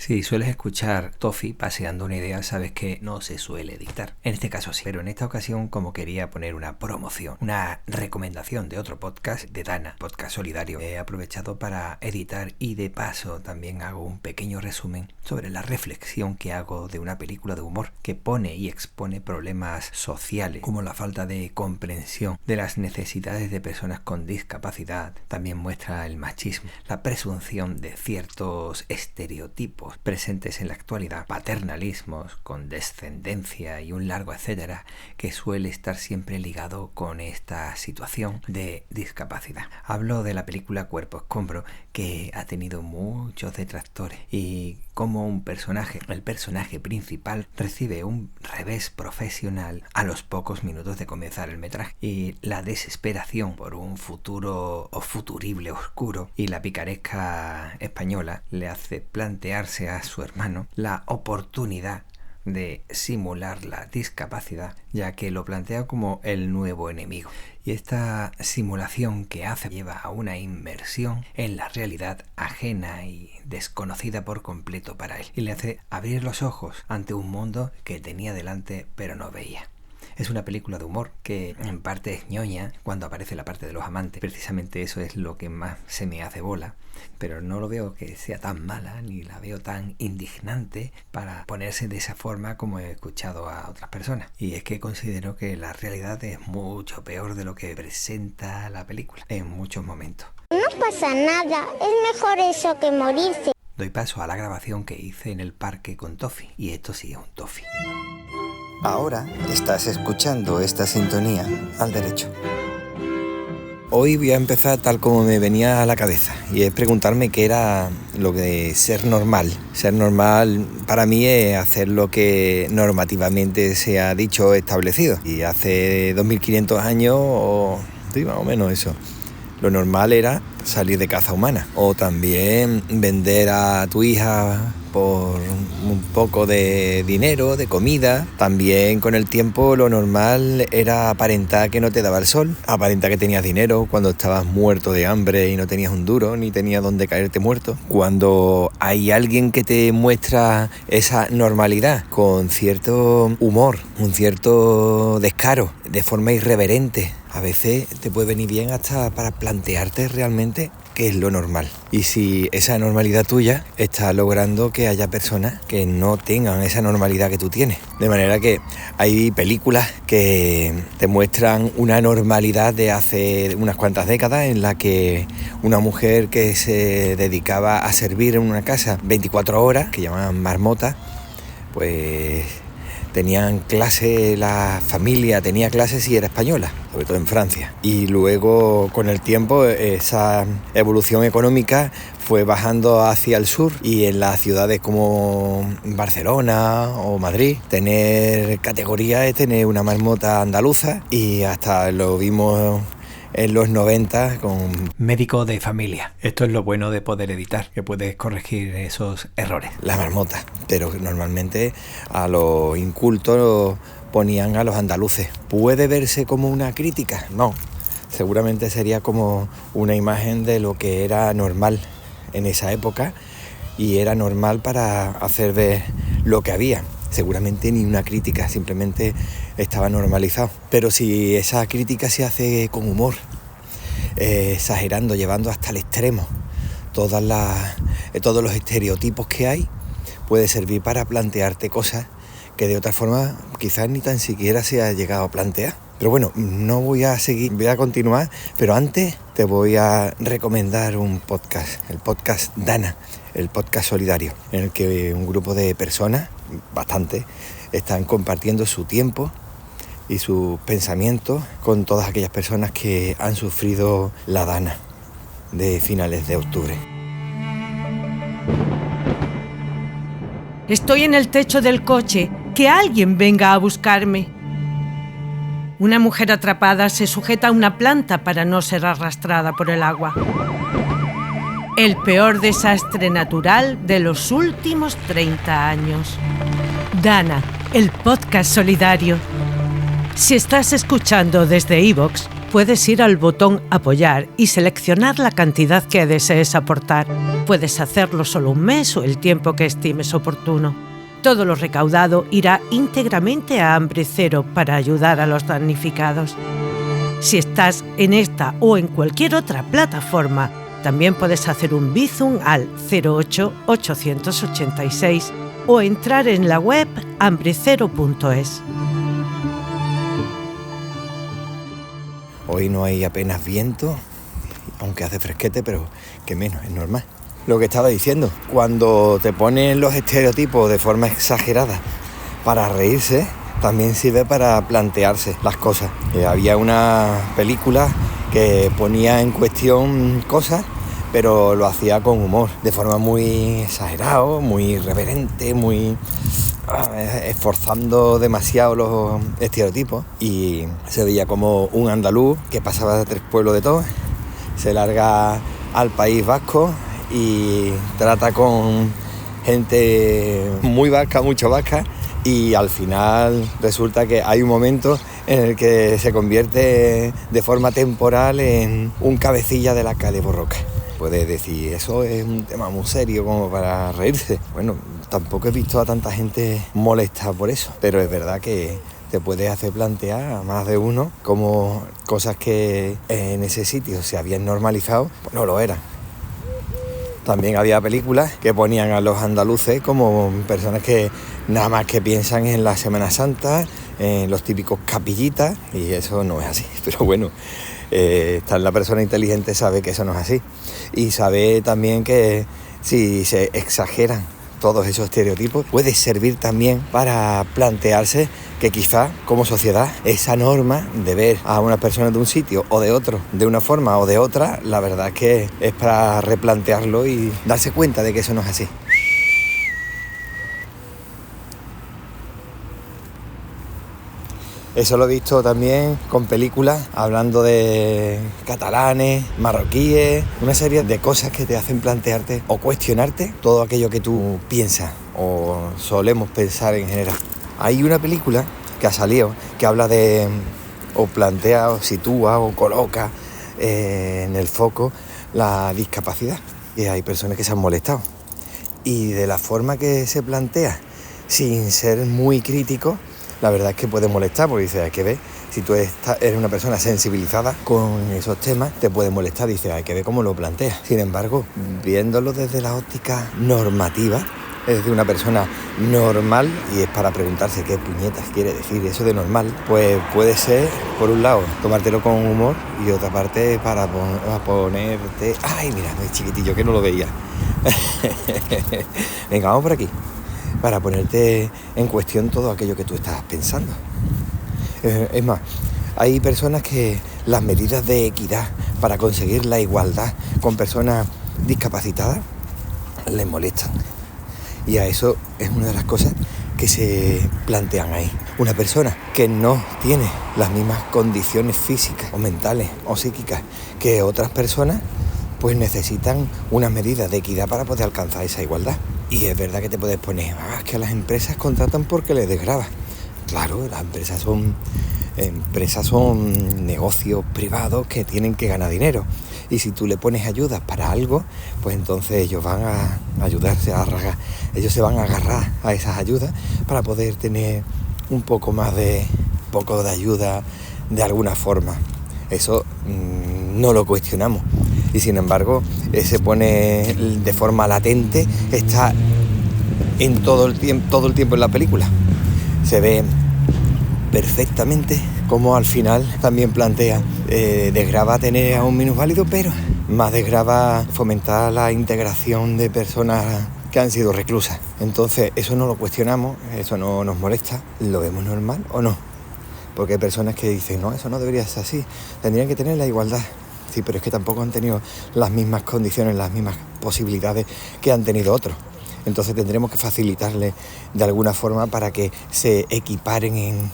Si sueles escuchar Toffee paseando una idea, sabes que no se suele editar. En este caso sí, pero en esta ocasión, como quería poner una promoción, una recomendación de otro podcast de Dana, podcast solidario, he aprovechado para editar y de paso también hago un pequeño resumen sobre la reflexión que hago de una película de humor que pone y expone problemas sociales como la falta de comprensión de las necesidades de personas con discapacidad. También muestra el machismo, la presunción de ciertos estereotipos presentes en la actualidad, paternalismos, condescendencia y un largo etcétera que suele estar siempre ligado con esta situación de discapacidad. Hablo de la película Cuerpo Escombro, que ha tenido muchos detractores y como un personaje, el personaje principal, recibe un revés profesional a los pocos minutos de comenzar el metraje, y la desesperación por un futuro o futurible oscuro y la picaresca española le hace plantearse a su hermano la oportunidad de simular la discapacidad, ya que lo plantea como el nuevo enemigo. Y esta simulación que hace lleva a una inmersión en la realidad ajena y desconocida por completo para él, y le hace abrir los ojos ante un mundo que tenía delante pero no veía. Es una película de humor que en parte es ñoña cuando aparece la parte de los amantes. Precisamente eso es lo que más se me hace bola. Pero no lo veo que sea tan mala, ni la veo tan indignante para ponerse de esa forma como he escuchado a otras personas. Y es que considero que la realidad es mucho peor de lo que presenta la película en muchos momentos. No pasa nada, es mejor eso que morirse. Doy paso a la grabación que hice en el parque con Toffee, y esto sí es un Toffee. Ahora estás escuchando esta sintonía al derecho. Hoy voy a empezar tal como me venía a la cabeza, y es preguntarme qué era lo de ser normal. Ser normal para mí es hacer lo que normativamente se ha dicho establecido. Y hace 2500 años, sí, más o menos eso, lo normal era salir de caza humana, o también vender a tu hija por un poco de dinero, de comida. También con el tiempo lo normal era aparentar que no te daba el sol, aparentar que tenías dinero cuando estabas muerto de hambre y no tenías un duro, ni tenías dónde caerte muerto. Cuando hay alguien que te muestra esa normalidad con cierto humor, un cierto descaro, de forma irreverente, a veces te puede venir bien hasta para plantearte realmente qué es lo normal. Y si esa normalidad tuya está logrando que haya personas que no tengan esa normalidad que tú tienes. De manera que hay películas que te muestran una normalidad de hace unas cuantas décadas en la que una mujer que se dedicaba a servir en una casa 24 horas, que llamaban marmota, pues tenían clase, la familia tenía clases y era española, sobre todo en Francia. Y luego con el tiempo esa evolución económica fue bajando hacia el sur, y en las ciudades como Barcelona o Madrid tener categoría es tener una marmota andaluza, y hasta lo vimos en los 90 con médico de familia. Esto es lo bueno de poder editar, que puedes corregir esos errores. La marmota, pero normalmente a los incultos ponían a los andaluces. ¿Puede verse como una crítica? No, seguramente sería como una imagen de lo que era normal en esa época, y era normal para hacer ver lo que había. Seguramente ni una crítica, simplemente estaba normalizado. Pero si esa crítica se hace con humor, exagerando, llevando hasta el extremo todos los estereotipos que hay, puede servir para plantearte cosas que de otra forma quizás ni tan siquiera se ha llegado a plantear. Pero bueno, no voy a seguir, voy a continuar, pero antes te voy a recomendar un podcast, el podcast Dana, el podcast solidario, en el que un grupo de personas, bastante, están compartiendo su tiempo y sus pensamientos con todas aquellas personas que han sufrido la Dana de finales de octubre. Estoy en el techo del coche, que alguien venga a buscarme. Una mujer atrapada se sujeta a una planta para no ser arrastrada por el agua. El peor desastre natural de los últimos 30 años. Dana, el podcast solidario. Si estás escuchando desde iVoox, Puedes ir al botón Apoyar y seleccionar la cantidad que desees aportar. Puedes hacerlo solo un mes o el tiempo que estimes oportuno. Todo lo recaudado irá íntegramente a Hambre Cero para ayudar a los damnificados. Si estás en esta o en cualquier otra plataforma, también puedes hacer un Bizum al 08886 o entrar en la web hambrecero.es. Hoy no hay apenas viento, aunque hace fresquete, pero que menos, es normal. Lo que estaba diciendo, cuando te ponen los estereotipos de forma exagerada para reírse, también sirve para plantearse las cosas. Había una película que ponía en cuestión cosas, pero lo hacía con humor, de forma muy exagerada, muy irreverente, muy esforzando demasiado los estereotipos, y se veía como un andaluz que pasaba de 3 pueblos de todos, se larga al País Vasco y trata con gente muy vasca, mucho vasca, y al final resulta que hay un momento en el que se convierte de forma temporal en un cabecilla de la calle Borroca. Puedes decir, eso es un tema muy serio como para reírse. Bueno, tampoco he visto a tanta gente molesta por eso, pero es verdad que te puedes hacer plantear a más de uno como cosas que en ese sitio se habían normalizado, pues no lo eran. También había películas que ponían a los andaluces como personas que nada más que piensan en la Semana Santa, en los típicos capillitas, y eso no es así. Pero bueno, la persona inteligente sabe que eso no es así. Y sabe también que si se exageran todos esos estereotipos, puede servir también para plantearse que quizá como sociedad esa norma de ver a unas personas de un sitio o de otro, de una forma o de otra, la verdad es que es para replantearlo y darse cuenta de que eso no es así. Eso lo he visto también con películas hablando de catalanes, marroquíes, una serie de cosas que te hacen plantearte o cuestionarte todo aquello que tú piensas o solemos pensar en general. Hay una película que ha salido que habla de, o plantea, o sitúa, o coloca en el foco la discapacidad. Y hay personas que se han molestado. Y de la forma que se plantea, sin ser muy crítico, la verdad es que puede molestar, porque dices, hay que ver, si tú eres una persona sensibilizada con esos temas, te puede molestar, dices, hay que ver cómo lo planteas. Sin embargo, viéndolo desde la óptica normativa, es de una persona normal, y es para preguntarse qué puñetas quiere decir eso de normal, pues puede ser, por un lado, tomártelo con humor, y otra parte para ponerte... ¡Ay, mira, es chiquitillo, que no lo veía! Venga, vamos por aquí. Para ponerte en cuestión todo aquello que tú estás pensando. Es más, hay personas que las medidas de equidad para conseguir la igualdad con personas discapacitadas les molestan. Y a eso es una de las cosas que se plantean ahí. Una persona que no tiene las mismas condiciones físicas o mentales o psíquicas que otras personas, pues necesitan unas medidas de equidad para poder alcanzar esa igualdad. Y es verdad que te puedes poner, es que las empresas contratan porque les desgrava. Claro, las empresas son negocios privados que tienen que ganar dinero. Y si tú le pones ayudas para algo, pues entonces ellos van a ayudarse a arraigar. Ellos se van a agarrar a esas ayudas para poder tener un poco de ayuda de alguna forma. Eso no lo cuestionamos. Y sin embargo, se pone de forma latente, está en todo el tiempo en la película. Se ve perfectamente cómo al final también plantea desgrava tener a un minusválido, pero más desgrava fomentar la integración de personas que han sido reclusas. Entonces eso no lo cuestionamos, eso no nos molesta, lo vemos normal o no. Porque hay personas que dicen, no, eso no debería ser así, tendrían que tener la igualdad. Sí, pero es que tampoco han tenido las mismas condiciones, las mismas posibilidades que han tenido otros. Entonces tendremos que facilitarles de alguna forma para que se equiparen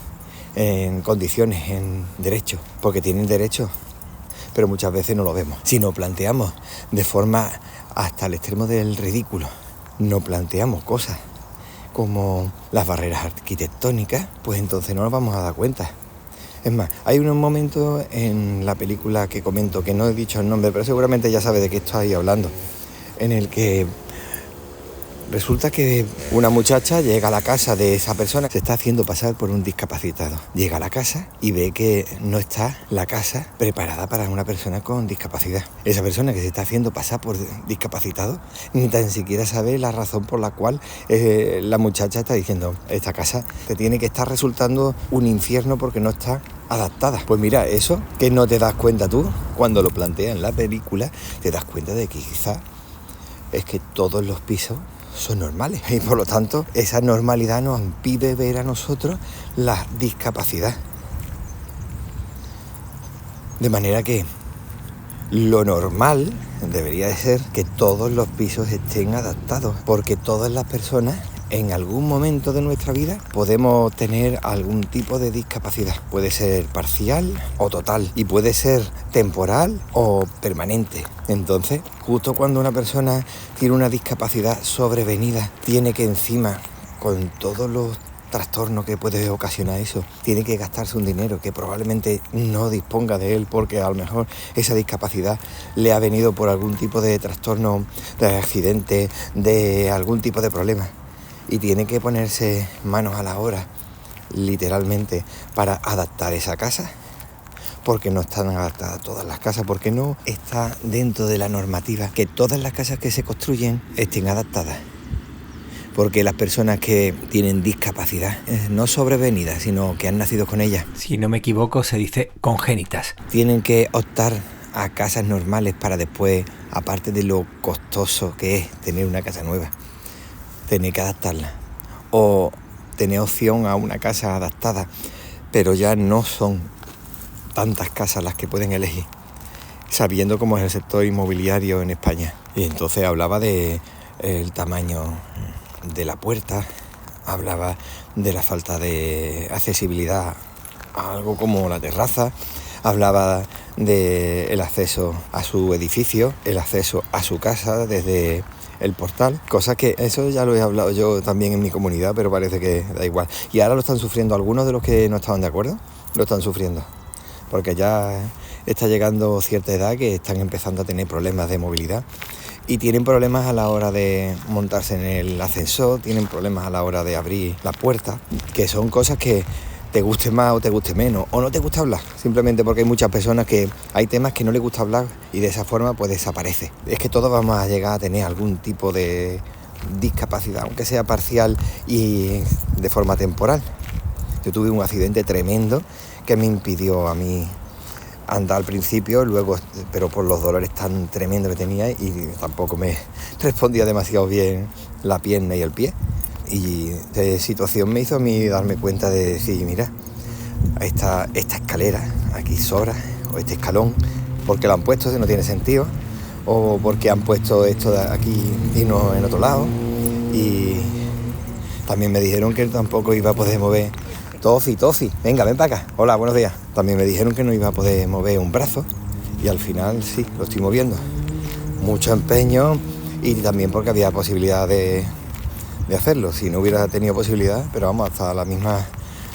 en condiciones, en derechos, porque tienen derechos, pero muchas veces no lo vemos. Si nos planteamos de forma hasta el extremo del ridículo, no planteamos cosas como las barreras arquitectónicas, pues entonces no nos vamos a dar cuenta. Es más, hay unos momentos en la película que comento, que no he dicho el nombre, pero seguramente ya sabe de qué estoy hablando, en el que resulta que una muchacha llega a la casa de esa persona, se está haciendo pasar por un discapacitado. Llega a la casa y ve que no está la casa preparada para una persona con discapacidad. Esa persona que se está haciendo pasar por discapacitado ni tan siquiera sabe la razón por la cual la muchacha está diciendo: esta casa te tiene que estar resultando un infierno porque no está adaptada. Pues mira, eso que no te das cuenta tú, cuando lo planteas en la película, te das cuenta de que quizá es que todos los pisos son normales y por lo tanto esa normalidad nos impide ver a nosotros la discapacidad. De manera que lo normal debería de ser que todos los pisos estén adaptados, porque todas las personas en algún momento de nuestra vida podemos tener algún tipo de discapacidad. Puede ser parcial o total y puede ser temporal o permanente. Entonces, justo cuando una persona tiene una discapacidad sobrevenida, tiene que encima, con todos los trastornos que puede ocasionar eso, tiene que gastarse un dinero que probablemente no disponga de él, porque a lo mejor esa discapacidad le ha venido por algún tipo de trastorno, de accidente, de algún tipo de problema. Y tiene que ponerse manos a la obra, literalmente, para adaptar esa casa, porque no están adaptadas todas las casas, porque no está dentro de la normativa que todas las casas que se construyen estén adaptadas. Porque las personas que tienen discapacidad, no sobrevenida, sino que han nacido con ella, si no me equivoco se dice congénitas, tienen que optar a casas normales para después, aparte de lo costoso que es tener una casa nueva, tener que adaptarla, o tener opción a una casa adaptada, pero ya no son tantas casas las que pueden elegir, sabiendo cómo es el sector inmobiliario en España. Y entonces hablaba de el tamaño de la puerta, hablaba de la falta de accesibilidad a algo como la terraza, hablaba del acceso a su edificio, el acceso a su casa desde el portal, cosas que eso ya lo he hablado yo también en mi comunidad, pero parece que da igual. Y ahora lo están sufriendo algunos de los que no estaban de acuerdo, lo están sufriendo, porque ya está llegando cierta edad que están empezando a tener problemas de movilidad y tienen problemas a la hora de montarse en el ascensor, tienen problemas a la hora de abrir la puerta, que son cosas que te guste más o te guste menos, o no te gusta hablar, simplemente porque hay muchas personas que hay temas que no les gusta hablar y de esa forma pues desaparece. Es que todos vamos a llegar a tener algún tipo de discapacidad, aunque sea parcial y de forma temporal. Yo tuve un accidente tremendo que me impidió a mí andar al principio, luego, pero por los dolores tan tremendos que tenía y tampoco me respondía demasiado bien la pierna y el pie. Y esta situación me hizo a mí darme cuenta de decir, mira, esta escalera aquí sobra, o este escalón, porque lo han puesto, no tiene sentido, o porque han puesto esto de aquí y no en otro lado. Y también me dijeron que tampoco iba a poder mover. Tofi, venga, ven para acá. Hola, buenos días. También me dijeron que no iba a poder mover un brazo y al final sí, lo estoy moviendo. Mucho empeño y también porque había posibilidad de hacerlo, si no hubiera tenido posibilidad, pero vamos, hasta la misma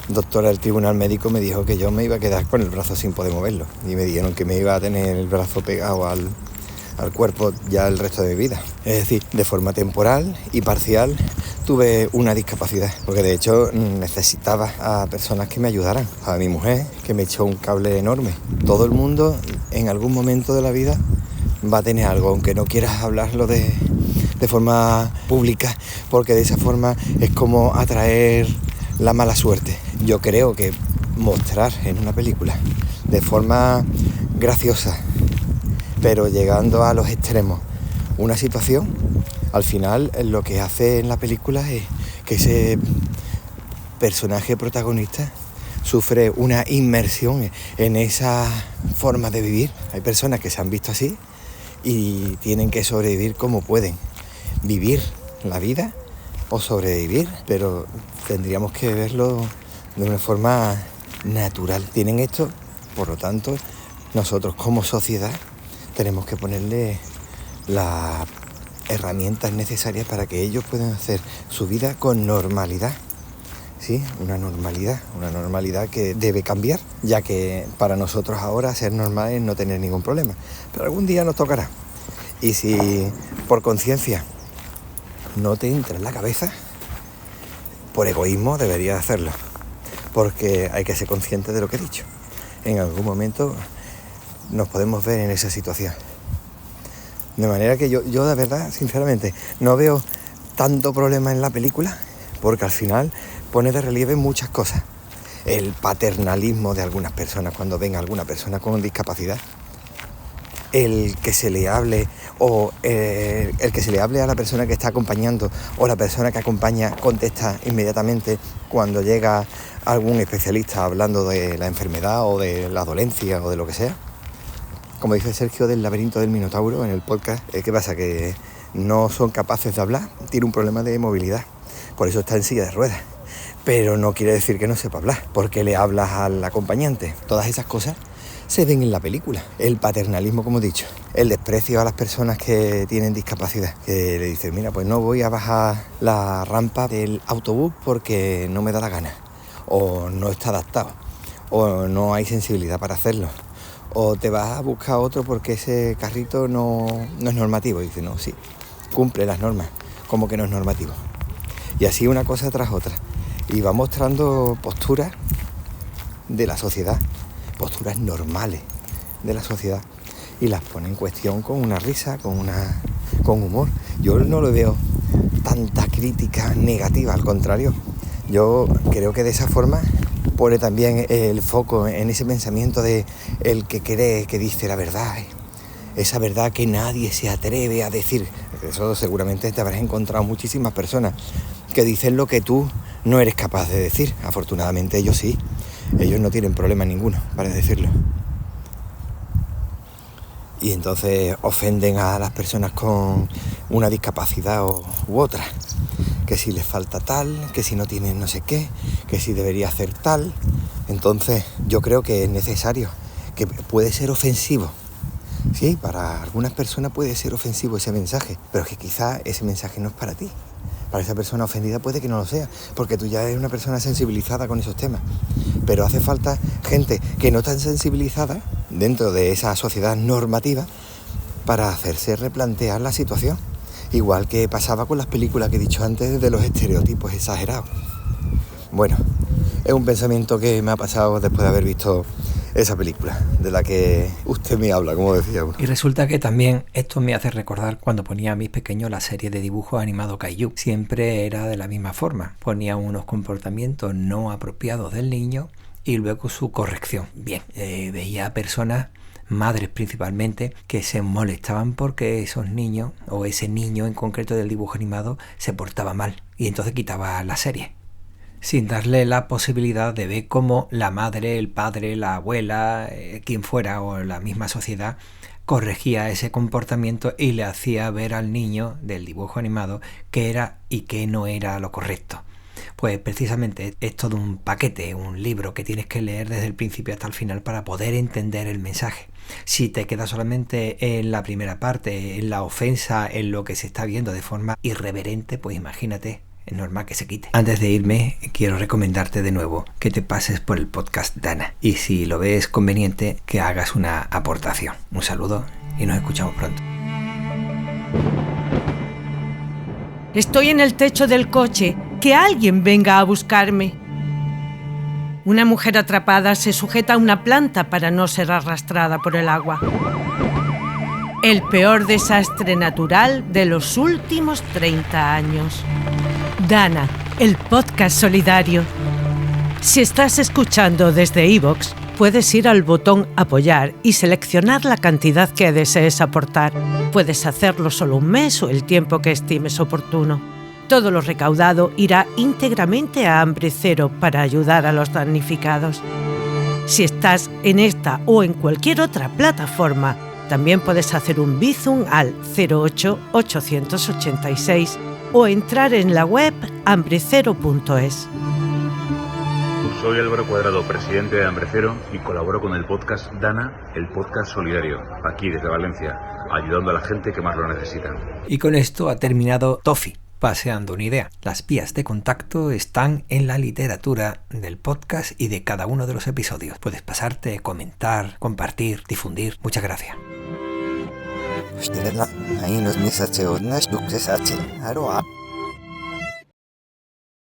doctora del tribunal médico me dijo que yo me iba a quedar con el brazo sin poder moverlo y me dijeron que me iba a tener el brazo pegado al cuerpo ya el resto de mi vida. Es decir, de forma temporal y parcial tuve una discapacidad, porque de hecho necesitaba a personas que me ayudaran, a mi mujer que me echó un cable enorme. Todo el mundo en algún momento de la vida va a tener algo, aunque no quieras hablarlo de forma pública, porque de esa forma es como atraer la mala suerte. Yo creo que mostrar en una película de forma graciosa, pero llegando a los extremos, una situación, al final lo que hace en la película es que ese personaje protagonista sufre una inmersión en esa forma de vivir. Hay personas que se han visto así y tienen que sobrevivir como pueden. Vivir la vida o sobrevivir, pero tendríamos que verlo de una forma natural. Tienen esto, por lo tanto, nosotros como sociedad tenemos que ponerle las herramientas necesarias para que ellos puedan hacer su vida con normalidad. Sí, una normalidad que debe cambiar, ya que para nosotros ahora ser normal es no tener ningún problema. Pero algún día nos tocará. Y si por conciencia no te entra en la cabeza, por egoísmo deberías hacerlo. Porque hay que ser consciente de lo que he dicho. En algún momento nos podemos ver en esa situación. De manera que yo de verdad, sinceramente, no veo tanto problema en la película, porque al final pone de relieve muchas cosas. El paternalismo de algunas personas cuando ven a alguna persona con discapacidad. El que se le hable o el que se le hable a la persona que está acompañando o la persona que acompaña contesta inmediatamente cuando llega algún especialista hablando de la enfermedad o de la dolencia o de lo que sea. Como dice Sergio del laberinto del Minotauro en el podcast, ¿qué pasa? Que no son capaces de hablar, tiene un problema de movilidad, por eso está en silla de ruedas. Pero no quiere decir que no sepa hablar, porque le hablas al acompañante. Todas esas cosas se ven en la película. El paternalismo, como he dicho, el desprecio a las personas que tienen discapacidad, que le dicen, mira, pues no voy a bajar la rampa del autobús porque no me da la gana, o no está adaptado, o no hay sensibilidad para hacerlo, o te vas a buscar otro porque ese carrito no es normativo. Y dice, no, sí, cumple las normas, como que no es normativo. Y así una cosa tras otra. Y va mostrando posturas de la sociedad, posturas normales de la sociedad, y las pone en cuestión con una risa, con humor. Yo no lo veo tanta crítica negativa, al contrario. Yo creo que de esa forma pone también el foco en ese pensamiento de el que cree que dice la verdad, esa verdad que nadie se atreve a decir. Eso seguramente te habrás encontrado muchísimas personas que dicen lo que tú no eres capaz de decir. Afortunadamente ellos sí, ellos no tienen problema ninguno para decirlo. Y entonces ofenden a las personas con una discapacidad u otra, que si les falta tal, que si no tienen no sé qué, que si debería hacer tal. Entonces yo creo que es necesario, que puede ser ofensivo. Sí, para algunas personas puede ser ofensivo ese mensaje, pero es que quizá ese mensaje no es para ti. Para esa persona ofendida puede que no lo sea, porque tú ya eres una persona sensibilizada con esos temas. Pero hace falta gente que no está sensibilizada dentro de esa sociedad normativa para hacerse replantear la situación. Igual que pasaba con las películas que he dicho antes de los estereotipos exagerados. Bueno, es un pensamiento que me ha pasado después de haber visto esa película, de la que usted me habla, como decía uno. Y resulta que también esto me hace recordar cuando ponía a mis pequeños la serie de dibujos animado Kaiju. Siempre era de la misma forma. Ponía unos comportamientos no apropiados del niño y luego su corrección. Bien, veía personas, madres principalmente, que se molestaban porque esos niños, o ese niño en concreto del dibujo animado, se portaba mal. Y entonces quitaba la serie, sin darle la posibilidad de ver cómo la madre, el padre, la abuela, quien fuera, o la misma sociedad, corregía ese comportamiento y le hacía ver al niño del dibujo animado qué era y qué no era lo correcto. Pues precisamente es todo un paquete, un libro que tienes que leer desde el principio hasta el final para poder entender el mensaje. Si te quedas solamente en la primera parte, en la ofensa, en lo que se está viendo de forma irreverente, pues imagínate, es normal que se quite. Antes de irme, quiero recomendarte de nuevo que te pases por el podcast Dana, y si lo ves conveniente, que hagas una aportación. Un saludo y nos escuchamos pronto. Estoy en el techo del coche. Que alguien venga a buscarme. Una mujer atrapada se sujeta a una planta para no ser arrastrada por el agua. El peor desastre natural de los últimos 30 años. Dana, el podcast solidario. Si estás escuchando desde iVoox, puedes ir al botón Apoyar y seleccionar la cantidad que desees aportar. Puedes hacerlo solo un mes o el tiempo que estimes oportuno. Todo lo recaudado irá íntegramente a Hambre Cero para ayudar a los damnificados. Si estás en esta o en cualquier otra plataforma, también puedes hacer un Bizum al 08886 o entrar en la web hambrecero.es. Soy Álvaro Cuadrado, presidente de Hambre Cero, y colaboro con el podcast Dana, el podcast solidario, aquí desde Valencia, ayudando a la gente que más lo necesita. Y con esto ha terminado Toffee, Paseando una idea. Las vías de contacto están en la literatura del podcast y de cada uno de los episodios. Puedes pasarte, comentar, compartir, difundir. Muchas gracias. Ahí nos